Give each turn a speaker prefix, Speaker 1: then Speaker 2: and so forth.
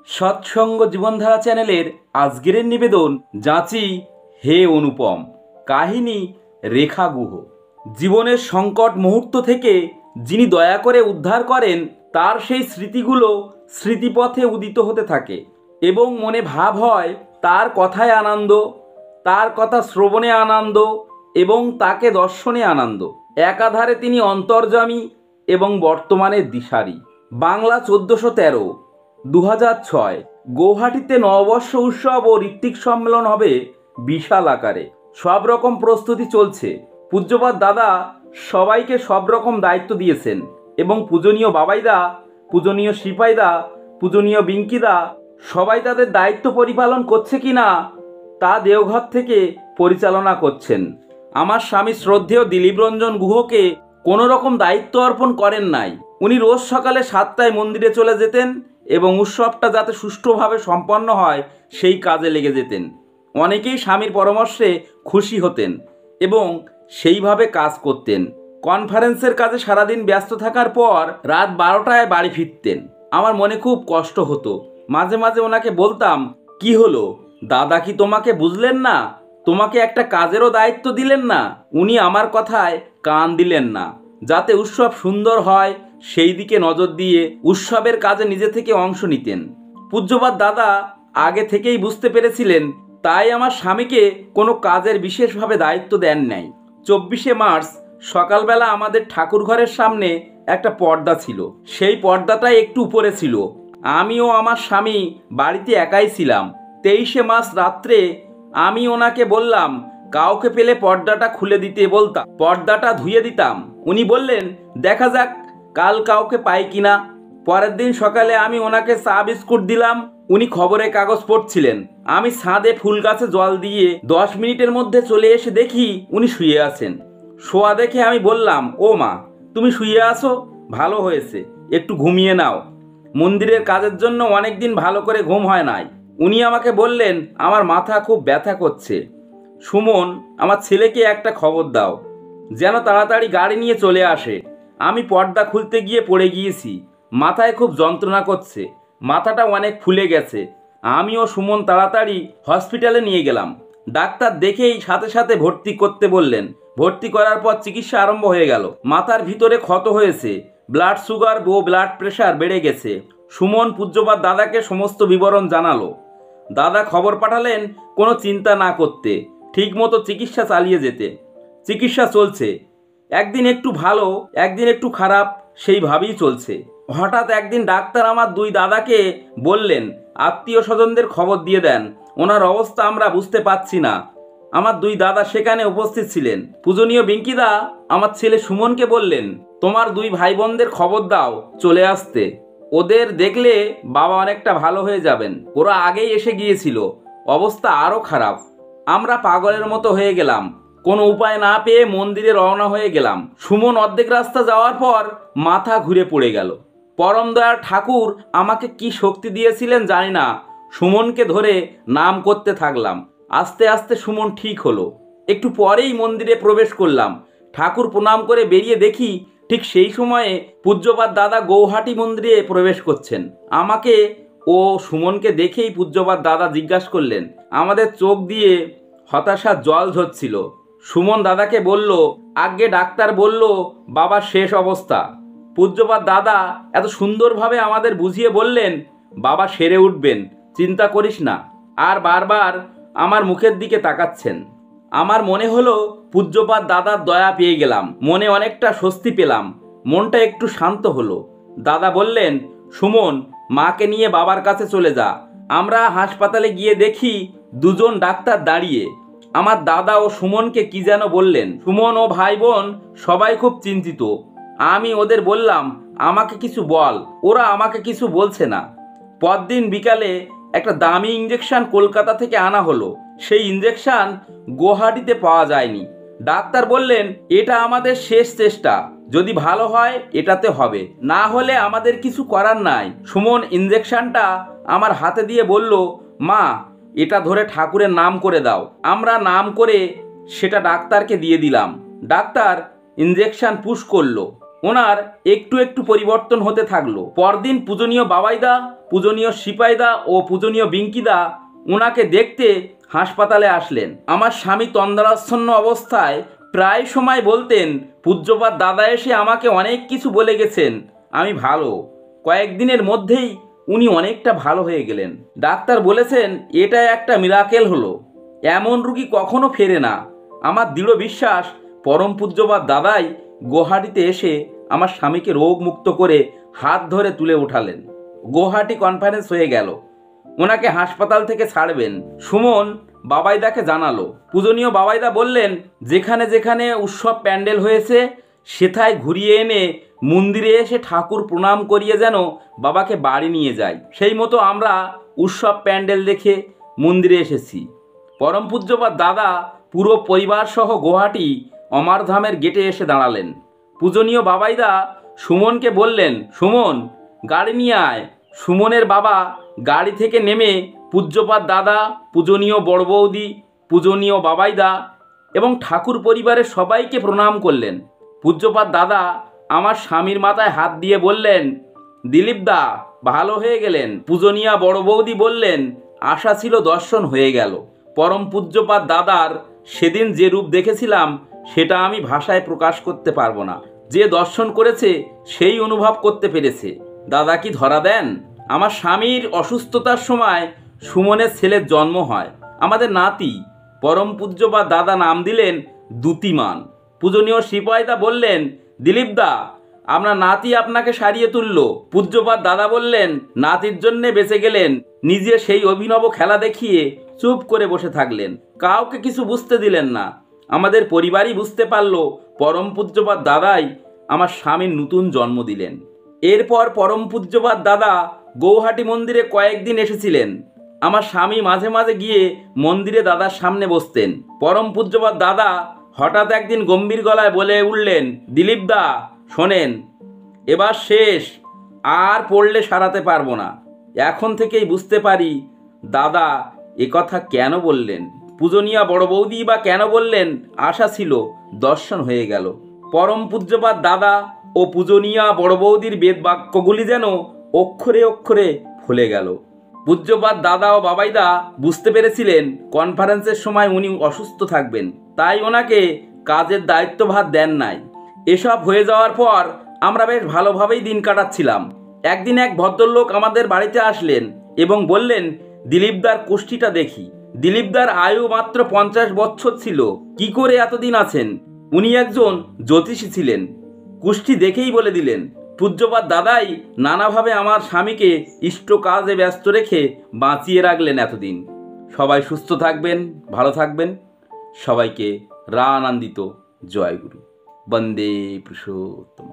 Speaker 1: সৎসঙ্গ জীবনধারা চ্যানেলের আজকের নিবেদন যাচি হে অনুপম। কাহিনী রেখা গুহ। জীবনের সংকট মুহূর্ত থেকে যিনি দয়া করে উদ্ধার করেন তার সেই স্মৃতিগুলো স্মৃতিপথে উদিত হতে থাকে এবং মনে ভাব হয় তার কথায় আনন্দ, তার কথা শ্রবণে আনন্দ এবং তাকে দর্শনে আনন্দ। একাধারে তিনি অন্তর্যামী এবং বর্তমানের দিশারি। বাংলা 1413 2006 গৌহাটিতে নববর্ষ উৎসব ও ঋত্বিক সম্মেলন হবে বিশাল আকারে। সব রকম প্রস্তুতি চলছে। পূজ্যপাদ দাদা সবাইকে সব রকম দায়িত্ব দিয়েছেন এবং পূজনীয় বাবাইদা, পূজনীয় সিপাইদা, পূজনীয় বিঙ্কিদা সবাই তাদের দায়িত্ব পরিপালন করছে কিনা তা দেওঘর থেকে পরিচালনা করছেন। আমার স্বামী শ্রদ্ধেয় দিলীপ রঞ্জন গুহকে কোনো রকম দায়িত্ব অর্পণ করেন নাই। উনি রোজ সকালে 7টায় মন্দিরে চলে যেতেন এবং উৎসবটা যাতে সুষ্ঠুভাবে সম্পন্ন হয় সেই কাজে লেগে যেতেন। অনেকেই স্বামীর পরামর্শে খুশি হতেন এবং সেইভাবে কাজ করতেন। কনফারেন্সের কাজে সারাদিন ব্যস্ত থাকার পর রাত 12টায় বাড়ি ফিরতেন। আমার মনে খুব কষ্ট হতো। মাঝে মাঝে ওনাকে বলতাম, কি হলো দাদা, কি তোমাকে বুঝলেন না? তোমাকে একটা কাজেরও দায়িত্ব দিলেন না? উনি আমার কথায় কান দিলেন না। যাতে উৎসব সুন্দর হয় সেই দিকে নজর দিয়ে উৎসবের কাজে নিজে থেকে অংশ নিতেন। পূজ্যপাদ দাদা আগে থেকেই বুঝতে পেরেছিলেন, তাই আমার স্বামীকে কোনো কাজের বিশেষভাবে দায়িত্ব দেন নাই। 24শে মার্চ সকালবেলা আমাদের ঠাকুর ঘরের সামনে একটা পর্দা ছিল। সেই পর্দাটাই একটু উপরে ছিল। আমি ও আমার স্বামী বাড়িতে একাই ছিলাম। 23শে মার্চ রাত্রে আমি ওনাকে বললাম কাউকে পেলে পর্দাটা খুলে দিতে বলতাম, পর্দাটা ধুয়ে দিতাম। উনি বললেন দেখা যাক কাল কাউকে পাই কিনা। পরের দিন সকালে আমি ওনাকে চা বিস্কুট দিলাম। উনি খবরের কাগজ পড়ছিলেন। আমি ছাদে ফুল গাছে জল দিয়ে 10 মিনিটের মধ্যে চলে এসে দেখি উনি শুয়ে আছেন। শোয়া দেখে আমি বললাম, ও মা, তুমি শুয়ে আছো? ভালো হয়েছে, একটু ঘুমিয়ে নাও। মন্দিরের কাজের জন্য অনেক দিন ভালো করে ঘুম হয় নাই। উনি আমাকে বললেন আমার মাথা খুব ব্যথা করছে। সুমন, আমার ছেলেকে একটা খবর দাও যেন তাড়াতাড়ি গাড়ি নিয়ে চলে আসে। আমি পর্দা খুলতে গিয়ে পড়ে গিয়েছি। মাথায় খুব যন্ত্রণা করছে, মাথাটা অনেক ফুলে গেছে। আমি ও সুমন তাড়াতাড়ি হসপিটালে নিয়ে গেলাম। ডাক্তার দেখেই সাথে সাথে ভর্তি করতে বললেন। ভর্তি করার পর চিকিৎসা আরম্ভ হয়ে গেল। মাথার ভিতরে ক্ষত হয়েছে, ব্লাড সুগার ও ব্লাড প্রেশার বেড়ে গেছে। সুমন পূজ্যপাদ দাদাকে সমস্ত বিবরণ জানালো। দাদা খবর পাঠালেন কোনো চিন্তা না করতে, ঠিকমতো চিকিৎসা চালিয়ে যেতে। চিকিৎসা চলছে, একদিন একটু ভালো একদিন একটু খারাপ, সেইভাবেই চলছে। হঠাৎ একদিন ডাক্তার আমার 2 দাদাকে বললেন আত্মীয় স্বজনদের খবর দিয়ে দেন, ওনার অবস্থা আমরা বুঝতে পারছি না। আমার 2 দাদা সেখানে উপস্থিত ছিলেন। পূজনীয় বিঙ্কিদা আমার ছেলে সুমনকে বললেন তোমার 2 ভাই বোনদের খবর দাও চলে আসতে, ওদের দেখলে বাবা অনেকটা ভালো হয়ে যাবেন। ওরা আগেই এসে গিয়েছিল, অবস্থা আরও খারাপ। আমরা পাগলের মতো হয়ে গেলাম। কোনো উপায় না পেয়ে মন্দিরে রওনা হয়ে গেলাম। সুমন অর্ধেক রাস্তা যাওয়ার পর মাথা ঘুরে পড়ে গেল। পরম দয়ার ঠাকুর আমাকে কি শক্তি দিয়েছিলেন জানি না, সুমনকে ধরে নাম করতে থাকলাম। আস্তে আস্তে সুমন ঠিক হলো। একটু পরেই মন্দিরে প্রবেশ করলাম। ঠাকুর প্রণাম করে বেরিয়ে দেখি ঠিক সেই সময়ে পূজ্যপাদ দাদা গৌহাটি মন্দিরে প্রবেশ করছেন। আমাকে ও সুমনকে দেখেই পূজ্যপাদ দাদা জিজ্ঞাসা করলেন। আমাদের চোখ দিয়ে হতাশার জল ঝরছিল। সুমন দাদাকে বলল, আগে ডাক্তার বলল বাবার শেষ অবস্থা। পূজ্যপাদ দাদা এত সুন্দরভাবে আমাদের বুঝিয়ে বললেন বাবা সেরে উঠবেন, চিন্তা করিস না। আর বারবার আমার মুখের দিকে তাকাচ্ছেন। আমার মনে হলো পূজ্যপাদ দাদার দয়া পেয়ে গেলাম। মনে অনেকটা স্বস্তি পেলাম, মনটা একটু শান্ত হলো। দাদা বললেন, সুমন, মাকে নিয়ে বাবার কাছে চলে যা। আমরা হাসপাতালে গিয়ে দেখি 2 জন ডাক্তার দাঁড়িয়ে। আমার দাদা ও সুমনকে কি যেন বললেন। সুমন ও ভাই বোন সবাই খুব চিন্তিত। আমি ওদের বললাম আমাকে কিছু বল, ওরা আমাকে কিছু বলছে না। পরদিন বিকালে একটা দামি ইঞ্জেকশন কলকাতা থেকে আনা হলো। সেই ইঞ্জেকশন গুয়াহাটিতে পাওয়া যায়নি। ডাক্তার বললেন এটা আমাদের শেষ চেষ্টা, যদি ভালো হয় এটাতে হবে, না হলে আমাদের কিছু করার নাই। সুমন ইঞ্জেকশনটা আমার হাতে দিয়ে বলল, মা, এটা ধরে ঠাকুরের নাম করে দাও। আমরা নাম করে সেটা ডাক্তারকে দিয়ে দিলাম। ডাক্তার ইঞ্জেকশন পুশ করলো। ওনার একটু একটু পরিবর্তন হতে থাকলো। পরদিন পূজনীয় বাবাইদা, পূজনীয় সিপাইদা ও পূজনীয় বিঙ্কিদা ওনাকে দেখতে হাসপাতালে আসলেন। আমার স্বামী তন্দ্রাচ্ছন্ন অবস্থায় প্রায় সময় বলতেন, পূজ্যপাত দাদা এসে আমাকে অনেক কিছু বলে গেছেন, আমি ভালো। কয়েকদিনের মধ্যেই উনি অনেকটা ভালো হয়ে গেলেন। ডাক্তার বলেছেন এটা একটা মিরাকেল হলো, এমন রুগী কখনো ফেরে না। আমার দৃঢ় বিশ্বাস পরম পূজ্যপাত দাদাই গুয়াহাটিতে এসে আমার স্বামীকে রোগ মুক্ত করে হাত ধরে তুলে উঠালেন। গুয়াহাটি কনফারেন্স হয়ে গেল, ওনাকে হাসপাতাল থেকে ছাড়বেন। সুমন বাবাইদাকে জানালো। পূজনীয় বাবাইদা বললেন, যেখানে যেখানে উৎসব প্যান্ডেল হয়েছে সেথায় ঘুরিয়ে এনে মন্দিরে এসে ঠাকুর প্রণাম করিয়ে যেন বাবাকে বাড়ি নিয়ে যায়। সেই মতো আমরা উৎসব প্যান্ডেল দেখে মন্দিরে এসেছি। পরম পূজ্যপাত দাদা পুরো পরিবার সহ গুয়াহাটি অমরধামের গেটে এসে দাঁড়ালেন। পূজনীয় বাবাইদা সুমনকে বললেন, সুমন গাড়ি নিয়ে আয়। সুমনের বাবা গাড়ি থেকে নেমে পূজ্যপাত দাদা, পূজনীয় বড় বৌদি, পূজনীয় বাবাইদা এবং ঠাকুর পরিবারের সবাইকে প্রণাম করলেন। পূজ্যপাত দাদা আমার স্বামীর মাথায় হাত দিয়ে বললেন, দিলীপ দা ভালো হয়ে গেলেন। পূজনীয়া বড় বৌদি বললেন, আশা ছিল দর্শন হয়ে গেল। পরম পূজ্যপাত দাদার সেদিন যে রূপ দেখেছিলাম সেটা আমি ভাষায় প্রকাশ করতে পারবো না। যে দর্শন করেছে সেই অনুভব করতে পেরেছে। দাদা কি ধরা দেন? আমার স্বামীর অসুস্থতার সময় সুমনের ছেলের জন্ম হয়, আমাদের নাতি। পরম পূজ্যপাত দাদা নাম দিলেন দ্যুতিমান। পূজনীয় সিপাইদা বললেন, দিলীপ দা আমরা নাতি আপনাকে সারিয়ে তুলল। পূজ্যপাত দাদা বললেন, নাতির জন্যে বেঁচে গেলেন। নিজে সেই অভিনব খেলা দেখিয়ে চুপ করে বসে থাকলেন, কাউকে কিছু বুঝতে দিলেন না। আমাদের পরিবারই বুঝতে পারল পরম পূজ্যপাত দাদাই আমার স্বামীর নতুন জন্ম দিলেন। এরপর পরম পূজ্যপাত দাদা গৌহাটি মন্দিরে কয়েকদিন এসেছিলেন। আমার স্বামী মাঝে মাঝে গিয়ে মন্দিরে দাদার সামনে বসতেন। পরম পূজ্যপাত দাদা হঠাৎ একদিন গম্ভীর গলায় বলে উঠলেন, দিলীপ দা শোনেন, এবার শেষ, আর পড়লে সারাতে পারবো না। এখন থেকেই বুঝতে পারি দাদা একথা কেন বললেন। পূজনীয়া বড় বৌদি বা কেন বললেন, আশা ছিল দর্শন হয়ে গেল। পরম পূজ্যপাত দাদা ও পূজনীয়া বড় বৌদির বেদ বাক্যগুলি যেন অক্ষরে অক্ষরে ফলে গেল। পূজ্যপাত দাদা ও বাবাইদা বুঝতে পেরেছিলেন কনফারেন্সের সময় উনি অসুস্থ থাকবেন, তাই ওনাকে কাজের দায়িত্বভার দেন নাই। এসব হয়ে যাওয়ার পর আমরা বেশ ভালোভাবেই দিন কাটাচ্ছিলাম। একদিন এক ভদ্রলোক আমাদের বাড়িতে আসলেন এবং বললেন, দিলীপদার কুষ্ঠিটা দেখি। দিলীপদার আয়ু মাত্র 50 বছর ছিল। কি করে এতদিন আছেন? উনি একজন জ্যোতিষী ছিলেন। কুষ্ঠি দেখেই বলে দিলেন। পূজ্যপাত দাদাই নানাভাবে আমার স্বামীকে ইষ্ট কাজে ব্যস্ত রেখে বাঁচিয়ে রাখলেন এতদিন। সবাই সুস্থ থাকবেন, ভালো থাকবেন। সবাইকে রানান্দিত জয়গুরু। বন্দে পুরুষোত্তম।